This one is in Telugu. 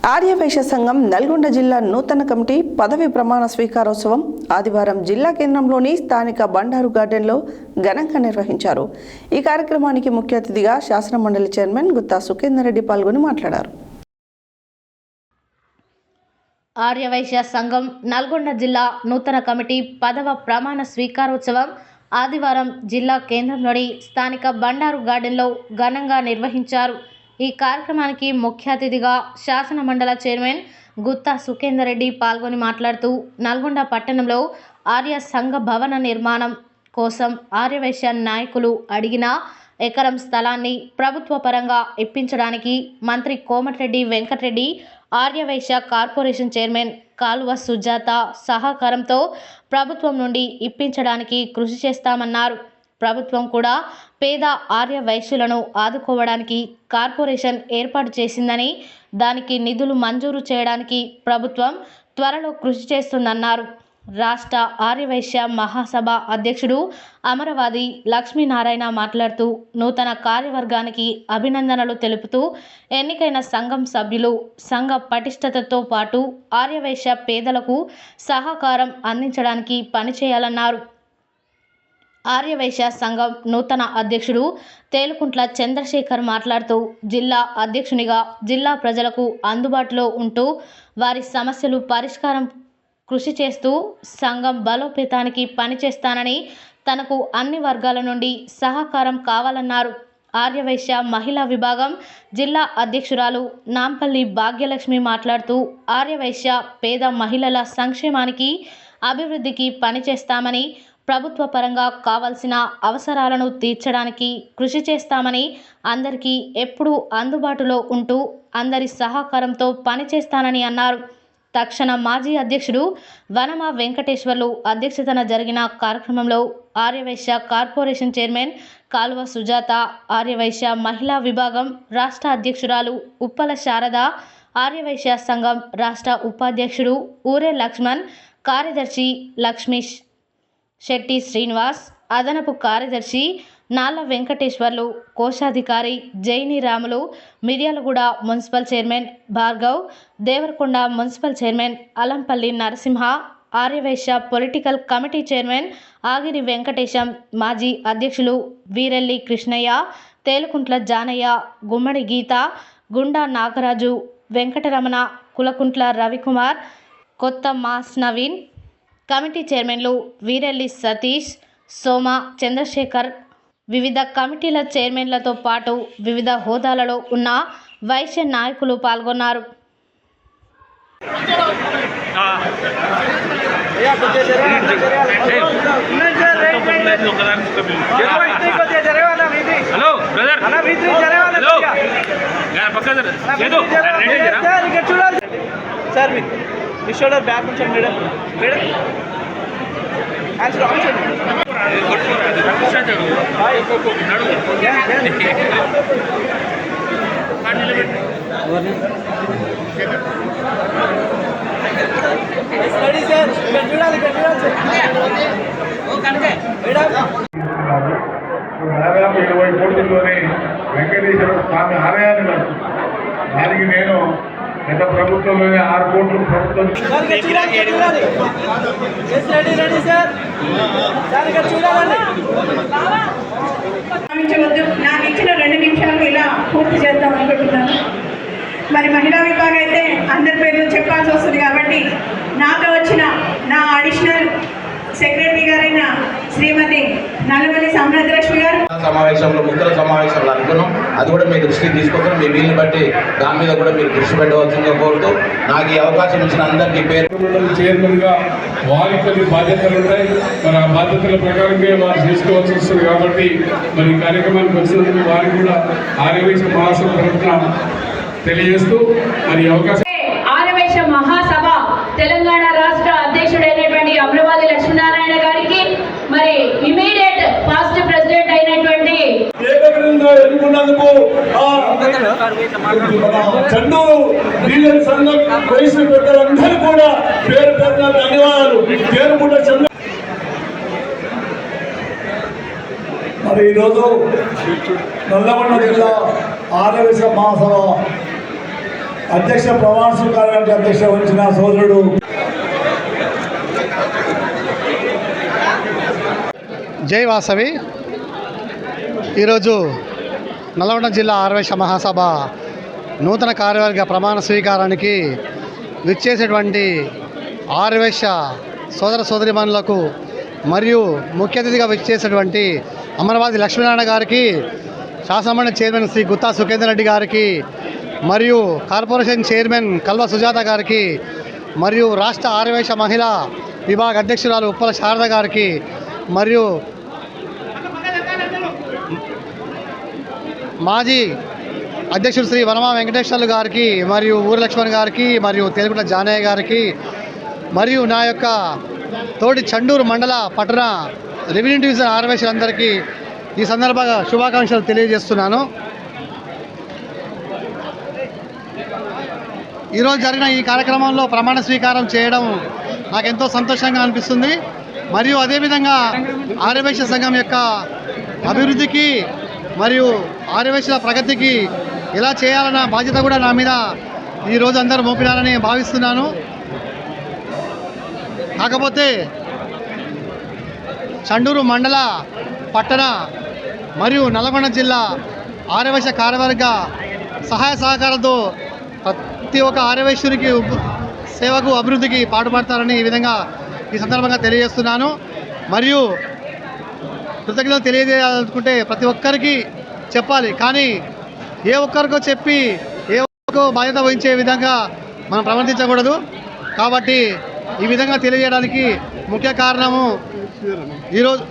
ఆర్యవైశ్య సంఘం నల్గొండ జిల్లా నూతన కమిటీ పదవి ప్రమాణ స్వీకారోత్సవం ఆదివారం జిల్లా కేంద్రంలోని స్థానిక బండారు గార్డెన్లో ఘనంగా నిర్వహించారు. ఈ కార్యక్రమానికి ముఖ్య అతిథిగా శాసన మండలి చైర్మన్ గుత్తా సుఖేందర్ రెడ్డి పాల్గొని మాట్లాడారు. ఆర్యవైశ్య సంఘం నల్గొండ జిల్లా నూతన కమిటీ పదవ ప్రమాణ స్వీకారోత్సవం ఆదివారం జిల్లా కేంద్రంలోని స్థానిక బండారు గార్డెన్లో ఘనంగా నిర్వహించారు. ఈ కార్యక్రమానికి ముఖ్య అతిథిగా శాసన మండలి చైర్మన్ గుత్తా సుఖేందర్ రెడ్డి పాల్గొని మాట్లాడుతూ నల్గొండ పట్టణంలో ఆర్య సంఘ భవన నిర్మాణం కోసం ఆర్యవైశ్య నాయకులు అడిగిన ఎకరం స్థలాన్ని ప్రభుత్వ పరంగా ఇప్పించడానికి మంత్రి కోమటిరెడ్డి వెంకటరెడ్డి ఆర్యవైశ్య కార్పొరేషన్ చైర్మన్ కాలువ సుజాత సహకారంతో ప్రభుత్వం నుండి ఇప్పించడానికి కృషి చేస్తామన్నారు. ప్రభుత్వం కూడా పేద ఆర్య వైశ్యులను ఆదుకోవడానికి కార్పొరేషన్ ఏర్పాటు చేసిందని, దానికి నిధులు మంజూరు చేయడానికి ప్రభుత్వం త్వరలో కృషి చేస్తుందన్నారు. రాష్ట్ర ఆర్యవైశ్య మహాసభ అధ్యక్షుడు అమరవాది లక్ష్మీనారాయణ మాట్లాడుతూ నూతన కార్యవర్గానికి అభినందనలు తెలుపుతూ ఎన్నికైన సంఘం సభ్యులు సంఘ పటిష్టతతో పాటు ఆర్యవైశ్య పేదలకు సహకారం అందించడానికి పనిచేయాలన్నారు. ఆర్యవైశ్య సంఘం నూతన అధ్యక్షుడు తేలుకుంట్ల చంద్రశేఖర్ మాట్లాడుతూ జిల్లా అధ్యక్షునిగా జిల్లా ప్రజలకు అందుబాటులో ఉంటూ వారి సమస్యలు పరిష్కారం కృషి చేస్తూ సంఘం బలోపేతానికి పనిచేస్తానని, తనకు అన్ని వర్గాల నుండి సహకారం కావాలన్నారు. ఆర్యవైశ్య మహిళా విభాగం జిల్లా అధ్యక్షురాలు నాంపల్లి భాగ్యలక్ష్మి మాట్లాడుతూ ఆర్యవైశ్య పేద మహిళల సంక్షేమానికి అభివృద్ధికి పనిచేస్తామని, ప్రభుత్వ పరంగా కావాల్సిన అవసరాలను తీర్చడానికి కృషి చేస్తామని, అందరికీ ఎప్పుడూ అందుబాటులో ఉంటూ అందరి సహకారంతో పనిచేస్తానని అన్నారు. తక్షణ మాజీ అధ్యక్షుడు వనమ వెంకటేశ్వర్లు అధ్యక్షతన జరిగిన కార్యక్రమంలో ఆర్యవైశ్య కార్పొరేషన్ చైర్మన్ కాలువ సుజాత, ఆర్యవైశ్య మహిళా విభాగం రాష్ట్ర అధ్యక్షురాలు ఉప్పల శారద, ఆర్యవైశ్య సంఘం రాష్ట్ర ఉపాధ్యక్షుడు ఊరే లక్ష్మణ్, కార్యదర్శి లక్ష్మీష్ శెట్టి శ్రీనివాస్, అదనపు కార్యదర్శి నాల వెంకటేశ్వర్లు, కోశాధికారి Jaini Ramulu, Miryalaguda municipal chairman Bhargav, Devarakonda municipal chairman Alampalli Narasimha, Arya Vysya political committee chairman Agiri Venkatesham, మాజీ అధ్యక్షులు వీరెల్లి కృష్ణయ్య, తేలుకుంట్ల జానయ్య, గుమ్మడి గీత, గుండా నాగరాజు, వెంకటరమణ, కులకుంట్ల రవికుమార్, కొత్త మాస్ నవీన్, కమిటీ చైర్మన్లు వీరెల్లి సతీష్, సోమ, చంద్రశేఖర్, వివిధ కమిటీల చైర్మన్లతో పాటు వివిధ హోదాలలో ఉన్న వైశ్య నాయకులు పాల్గొన్నారు. మీ షోల్డర్ బ్యాక్ ఉంచండి మేడం. మేడం దాదాపు 20 కోట్లతోనే వెంకటేశ్వర స్వామి ఆలయాన్ని కడుతుంది. దానికి నేను గత ప్రభుత్వంలోనే 6 కోట్లు ప్రభుత్వం నాకు ఇచ్చిన 2 నిమిషాలు ఇలా పూర్తి చేద్దాం అనుకుంటున్నాను. మరి మహిళా విభాగం అయితే అందరి పేర్లు చెప్పాల్సి వస్తుంది కాబట్టి నాతో వచ్చిన నా అడిషనల్ సెక్రటరీ గారైన శ్రీమతి నల్లమల్లి సామ్రాజ్యలక్ష్మి గారు సమావేశంలో ముఖ్యుల సమావేశంలో అనుకున్నాం. అది కూడా మీ దృష్టికి తీసుకొస్తాం. మీ వీలుని బట్టి దాని మీద కూడా మీరు దృష్టి పెట్టవలసిందిగా కోరుతూ నాకు ఈ అవకాశం ఇచ్చిన అందరికీ పేరు చైర్మన్గా వారికి కొన్ని బాధ్యతలు ఉంటాయి. మరి ఆ బాధ్యతల ప్రకారంగా వారు చేసుకోవాల్సి వస్తుంది కాబట్టి మరి ఈ కార్యక్రమానికి వచ్చినందుకు వారికి కూడా ఆర్యవైశ్య మహాసభ తరఫున తెలియజేస్తూ మరి అవకాశం ఆర్యవైశ్య మహాసభ తెలంగాణ రాష్ట్ర అధ్యక్షుడైనటువంటి అమరవాది లక్ష్మీనారాయణ గారికి, మరి ఇమీడియట్ పాస్ట్ ప్రెసిడెంట్ అయినటువంటి ఎన్నుకున్నందుకు చండూరు డీలర్ సంఘం వయసు పెద్దలందరూ కూడా పేరు పేరున ధన్యవాదాలు. పేరుముట చంద్ర మరి ఈరోజు నల్లగొండ జిల్లా ఆర్యవైశ్య మహాసభ అధ్యక్ష ప్రమాణ స్వీకారానికి అధ్యక్ష వహించిన సోదరుడు జై వాసవి. ఈరోజు నల్గొండ జిల్లా ఆర్యవైశ్య మహాసభ నూతన కార్యవర్గ ప్రమాణ స్వీకారానికి విచ్చేసేటువంటి ఆర్యవైశ్య సోదర సోదరిమణులకు మరియు ముఖ్య అతిథిగా విచ్చేసేటువంటి అమరవాది లక్ష్మీనారాయణ గారికి, శాసనమండలి చైర్మన్ శ్రీ గుత్తా సుఖేందర్ రెడ్డి గారికి, మరియు కార్పొరేషన్ చైర్మన్ కల్వ సుజాత గారికి, మరియు రాష్ట్ర ఆర్యవైశ్య మహిళా విభాగ అధ్యక్షురాలు ఉప్పల శారద గారికి, మరియు మాజీ అధ్యక్షుడు శ్రీ వనమా వెంకటేశ్వర్లు గారికి, మరియు ఊరి లక్ష్మణ్ గారికి, మరియు తెలుగుల జానయ్య గారికి, మరియు నా యొక్క తోటి చండూరు మండల పట్టణ రెవెన్యూ డివిజన్ ఆర్యవైశ్యులందరికీ ఈ సందర్భంగా శుభాకాంక్షలు తెలియజేస్తున్నాను. ఈరోజు జరిగిన ఈ కార్యక్రమంలో ప్రమాణ స్వీకారం చేయడం నాకెంతో సంతోషంగా అనిపిస్తుంది. మరియు అదేవిధంగా ఆర్యవైశ్య సంఘం యొక్క అభివృద్ధికి మరియు ఆర్యవైశ్యుల ప్రగతికి ఎలా చేయాలన్న బాధ్యత కూడా నా మీద ఈరోజు అందరూ మోపినారని భావిస్తున్నాను. కాకపోతే చండూరు మండల పట్టణ మరియు నల్గొండ జిల్లా ఆర్యవైశ్య కార్యవర్గ సహాయ సహకారాలతో ప్రతి ఒక్క ఆర్యవైశ్యునికి సేవకు అభివృద్ధికి పాటుపడతారని ఈ విధంగా ఈ సందర్భంగా తెలియజేస్తున్నాను. మరియు కృతజ్ఞతలు తెలియజేయాలనుకుంటే ప్రతి ఒక్కరికి చెప్పాలి, కానీ ఏ ఒక్కరికో చెప్పి ఏ ఒక్కరికో బాధ్యత వహించే విధంగా మనం ప్రవర్తించకూడదు. కాబట్టి ఈ విధంగా తెలియజేయడానికి ముఖ్య కారణము ఈరోజు